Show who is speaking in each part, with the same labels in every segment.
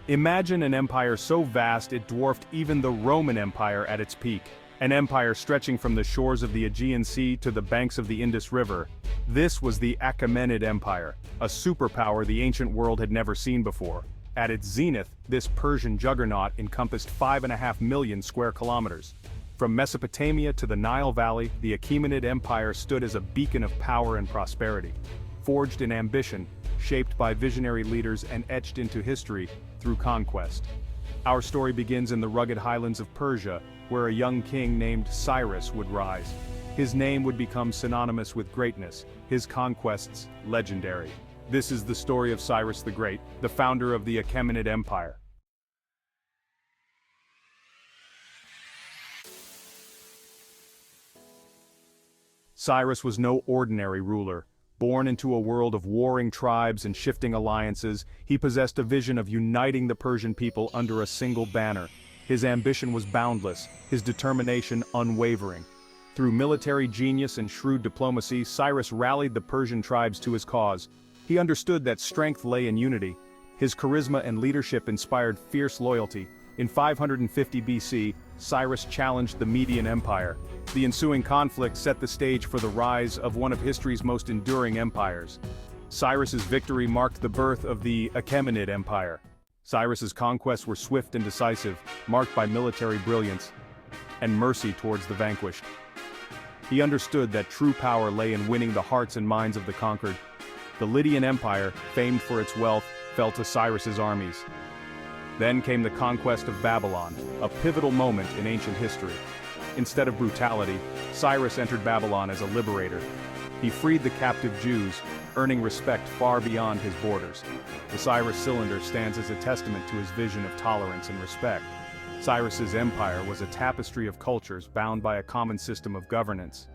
Speaker 1: Imagine an empire so vast it dwarfed even the Roman Empire at its peak. An empire stretching from the shores of the Aegean Sea to the banks of the Indus River. This was the Achaemenid Empire, a superpower the ancient world had never seen before. At its zenith, this Persian juggernaut encompassed 5.5 million square kilometers. From Mesopotamia to the Nile Valley, the Achaemenid Empire stood as a beacon of power and prosperity. Forged in ambition, shaped by visionary leaders and etched into history through conquest. Our story begins in the rugged highlands of Persia, where a young king named Cyrus would rise. His name would become synonymous with greatness, his conquests legendary. This is the story of Cyrus the Great, the founder of the Achaemenid Empire. Cyrus was no ordinary ruler. Born into a world of warring tribes and shifting alliances, he possessed a vision of uniting the Persian people under a single banner. His ambition was boundless, his determination unwavering. Through military genius and shrewd diplomacy, Cyrus rallied the Persian tribes to his cause. He understood that strength lay in unity. His charisma and leadership inspired fierce loyalty. In 550 BC, Cyrus challenged the Median Empire. The ensuing conflict set the stage for the rise of one of history's most enduring empires. Cyrus's victory marked the birth of the Achaemenid Empire. Cyrus's conquests were swift and decisive, marked by military brilliance and mercy towards the vanquished. He understood that true power lay in winning the hearts and minds of the conquered. The Lydian Empire, famed for its wealth, fell to Cyrus's armies. Then came the conquest of Babylon, a pivotal moment in ancient history. Instead of brutality, Cyrus entered Babylon as a liberator. He freed the captive Jews, earning respect far beyond his borders. The Cyrus cylinder stands as a testament to his vision of tolerance and respect. Cyrus's empire was a tapestry of cultures bound by a common system of governance.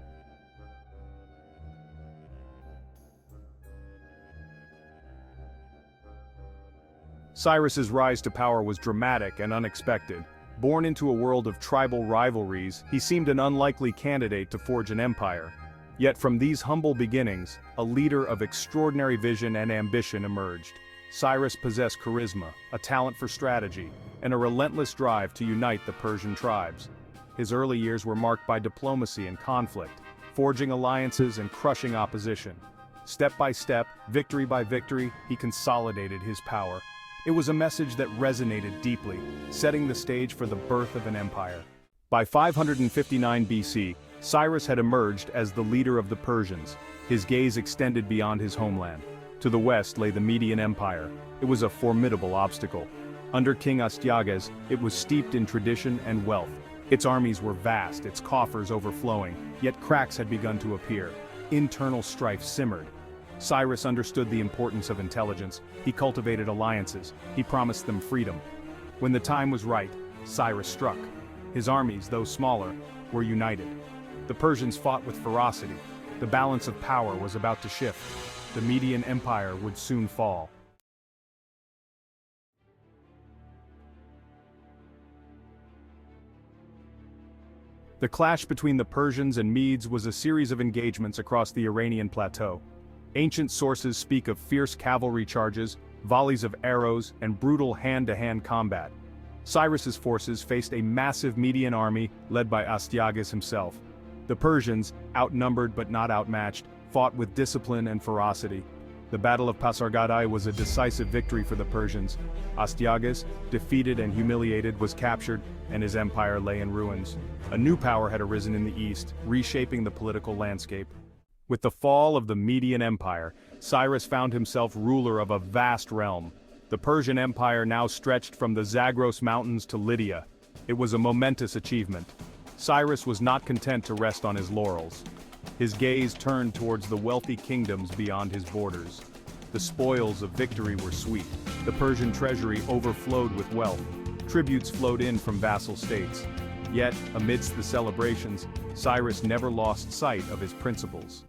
Speaker 1: Cyrus's rise to power was dramatic and unexpected. Born into a world of tribal rivalries, he seemed an unlikely candidate to forge an empire. Yet from these humble beginnings, a leader of extraordinary vision and ambition emerged. Cyrus possessed charisma, a talent for strategy, and a relentless drive to unite the Persian tribes. His early years were marked by diplomacy and conflict, forging alliances and crushing opposition. Step by step, victory by victory, he consolidated his power. It was a message that resonated deeply, setting the stage for the birth of an empire. By 559 BC, Cyrus had emerged as the leader of the Persians. His gaze extended beyond his homeland. To the west lay the Median Empire. It was a formidable obstacle. Under King Astyages, it was steeped in tradition and wealth. Its armies were vast, its coffers overflowing, yet cracks had begun to appear. Internal strife simmered. Cyrus understood the importance of intelligence. He cultivated alliances. He promised them freedom. When the time was right, Cyrus struck. His armies, though smaller, were united. The Persians fought with ferocity. The balance of power was about to shift. The Median Empire would soon fall. The clash between the Persians and Medes was a series of engagements across the Iranian plateau. Ancient sources speak of fierce cavalry charges, volleys of arrows, and brutal hand-to-hand combat. Cyrus's forces faced a massive Median army led by Astyages himself. The Persians, outnumbered but not outmatched, fought with discipline and ferocity. The Battle of Pasargadae was a decisive victory for the Persians. Astyages, defeated and humiliated, was captured, and his empire lay in ruins. A new power had arisen in the east, reshaping the political landscape. With the fall of the Median Empire, Cyrus found himself ruler of a vast realm. The Persian Empire now stretched from the Zagros Mountains to Lydia. It was a momentous achievement. Cyrus was not content to rest on his laurels. His gaze turned towards the wealthy kingdoms beyond his borders. The spoils of victory were sweet. The Persian treasury overflowed with wealth. Tributes flowed in from vassal states. Yet, amidst the celebrations, Cyrus never lost sight of his principles.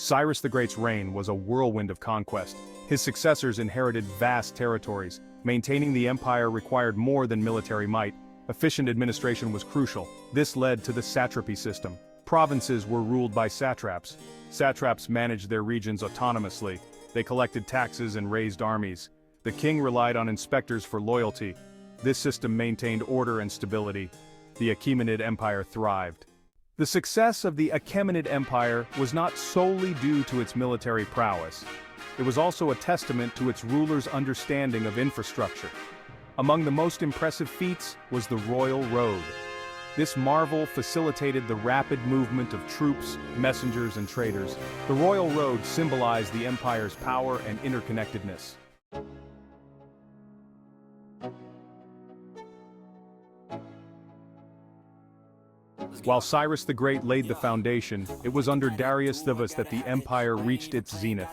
Speaker 1: Cyrus the Great's reign was a whirlwind of conquest. His successors inherited vast territories. Maintaining the empire required more than military might. Efficient administration was crucial. This led to the satrapy system. Provinces were ruled by satraps. Satraps managed their regions autonomously. They collected taxes and raised armies. The king relied on inspectors for loyalty. This system maintained order and stability. The Achaemenid Empire thrived. The success of the Achaemenid Empire was not solely due to its military prowess. It was also a testament to its rulers' understanding of infrastructure. Among the most impressive feats was the Royal Road. This marvel facilitated the rapid movement of troops, messengers, and traders. The Royal Road symbolized the empire's power and interconnectedness. While Cyrus the Great laid the foundation, it was under Darius the Vast that the empire reached its zenith.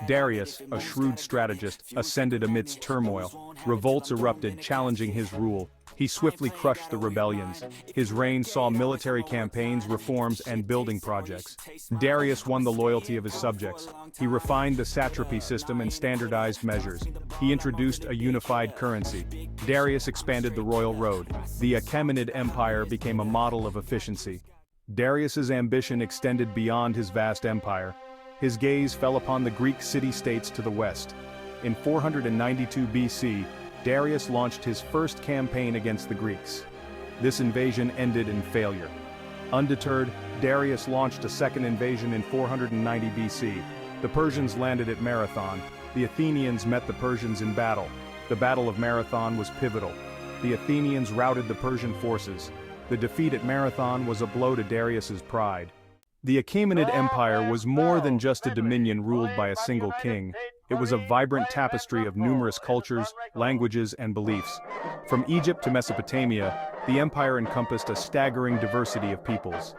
Speaker 1: Darius, a shrewd strategist, ascended amidst turmoil. Revolts erupted, challenging his rule. He swiftly crushed the rebellions. His reign saw military campaigns, reforms, and building projects. Darius won the loyalty of his subjects. He refined the satrapy system and standardized measures. He introduced a unified currency. Darius expanded the Royal Road. The Achaemenid Empire became a model of efficiency. Darius's ambition extended beyond his vast empire. His gaze fell upon the Greek city-states to the west. In 492 BC, Darius launched his first campaign against the Greeks. This invasion ended in failure. Undeterred, Darius launched a second invasion in 490 BC. The Persians landed at Marathon. The Athenians met the Persians in battle. The Battle of Marathon was pivotal. The Athenians routed the Persian forces. The defeat at Marathon was a blow to Darius's pride. The Achaemenid Empire was more than just a dominion ruled by a single king. It was a vibrant tapestry of numerous cultures, languages, and beliefs. From Egypt to Mesopotamia, the empire encompassed a staggering diversity of peoples.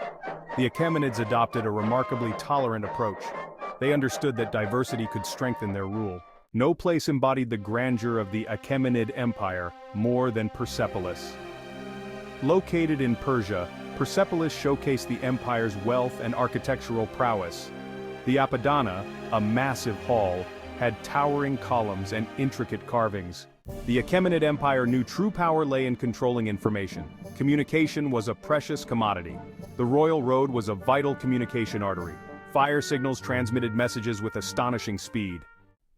Speaker 1: The Achaemenids adopted a remarkably tolerant approach. They understood that diversity could strengthen their rule. No place embodied the grandeur of the Achaemenid Empire more than Persepolis. Located in Persia, Persepolis showcased the empire's wealth and architectural prowess. The Apadana, a massive hall, had towering columns and intricate carvings. The Achaemenid Empire knew true power lay in controlling information. Communication was a precious commodity. The Royal Road was a vital communication artery. Fire signals transmitted messages with astonishing speed.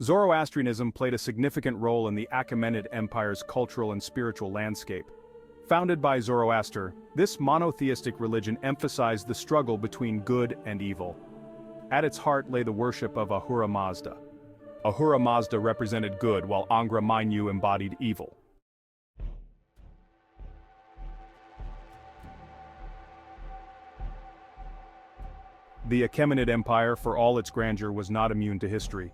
Speaker 1: Zoroastrianism played a significant role in the Achaemenid Empire's cultural and spiritual landscape. Founded by Zoroaster, this monotheistic religion emphasized the struggle between good and evil. At its heart lay the worship of Ahura Mazda. Ahura Mazda represented good, while Angra Mainyu embodied evil. The Achaemenid Empire, for all its grandeur, was not immune to history.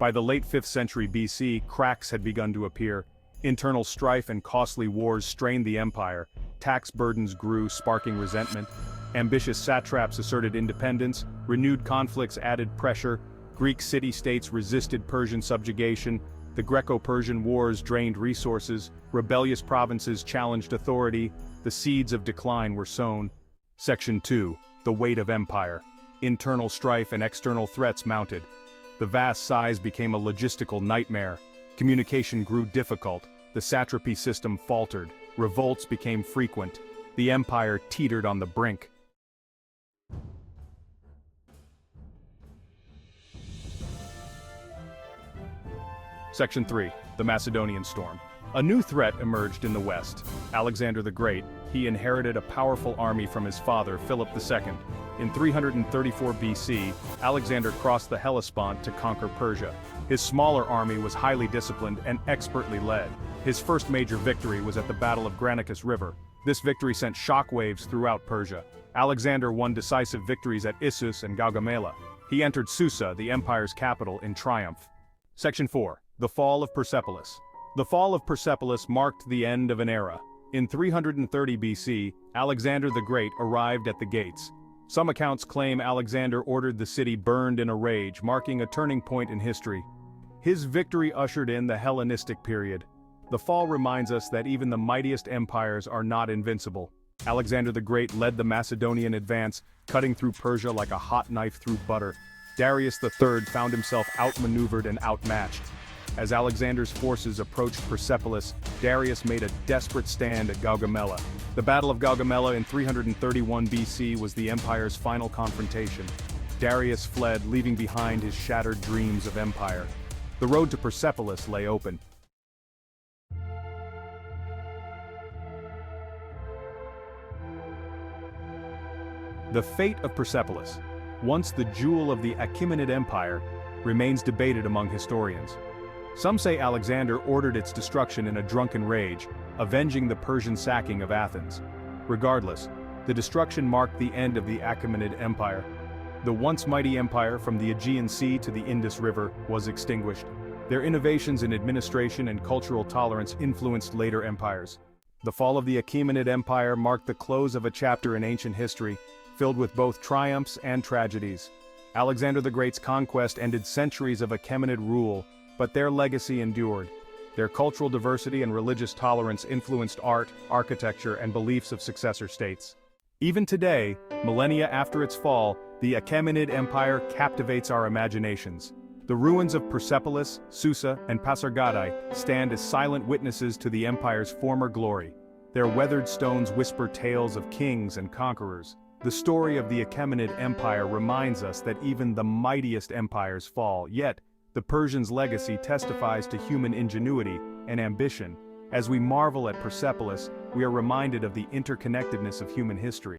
Speaker 1: By the late 5th century BC, cracks had begun to appear. Internal strife and costly wars strained the empire. Tax burdens grew, sparking resentment. Ambitious satraps asserted independence. Renewed conflicts added pressure. Greek city-states resisted Persian subjugation. The Greco-Persian Wars drained resources. Rebellious provinces challenged authority. The seeds of decline were sown. Section 2. The weight of empire. Internal strife and external threats mounted. The vast size became a logistical nightmare. Communication grew difficult. The satrapy system faltered. Revolts became frequent. The empire teetered on the brink. Section 3. The Macedonian Storm. A new threat emerged in the west. Alexander the Great. He inherited a powerful army from his father, Philip II. In 334 BC, Alexander crossed the Hellespont to conquer Persia. His smaller army was highly disciplined and expertly led. His first major victory was at the Battle of Granicus River. This victory sent shockwaves throughout Persia. Alexander won decisive victories at Issus and Gaugamela. He entered Susa, the empire's capital, in triumph. Section 4. The Fall of Persepolis. The fall of Persepolis marked the end of an era. In 330 BC, Alexander the Great arrived at the gates. Some accounts claim Alexander ordered the city burned in a rage, marking a turning point in history. His victory ushered in the Hellenistic period. The fall reminds us that even the mightiest empires are not invincible. Alexander the Great led the Macedonian advance, cutting through Persia like a hot knife through butter. Darius III found himself outmaneuvered and outmatched. As Alexander's forces approached Persepolis, Darius made a desperate stand at Gaugamela. The Battle of Gaugamela in 331 BC was the empire's final confrontation. Darius fled, leaving behind his shattered dreams of empire. The road to Persepolis lay open. The fate of Persepolis, once the jewel of the Achaemenid Empire, remains debated among historians. Some say Alexander ordered its destruction in a drunken rage, avenging the Persian sacking of Athens. Regardless, the destruction marked the end of the Achaemenid Empire. The once mighty empire from the Aegean Sea to the Indus River was extinguished. Their innovations in administration and cultural tolerance influenced later empires. The fall of the Achaemenid Empire marked the close of a chapter in ancient history, filled with both triumphs and tragedies. Alexander the Great's conquest ended centuries of Achaemenid rule, but their legacy endured. Their cultural diversity and religious tolerance influenced art, architecture, and beliefs of successor states. Even today, millennia after its fall, the Achaemenid Empire captivates our imaginations. The ruins of Persepolis, Susa, and Pasargadae stand as silent witnesses to the empire's former glory. Their weathered stones whisper tales of kings and conquerors. The story of the Achaemenid Empire reminds us that even the mightiest empires fall, yet the Persians' legacy testifies to human ingenuity and ambition. As we marvel at Persepolis, we are reminded of the interconnectedness of human history.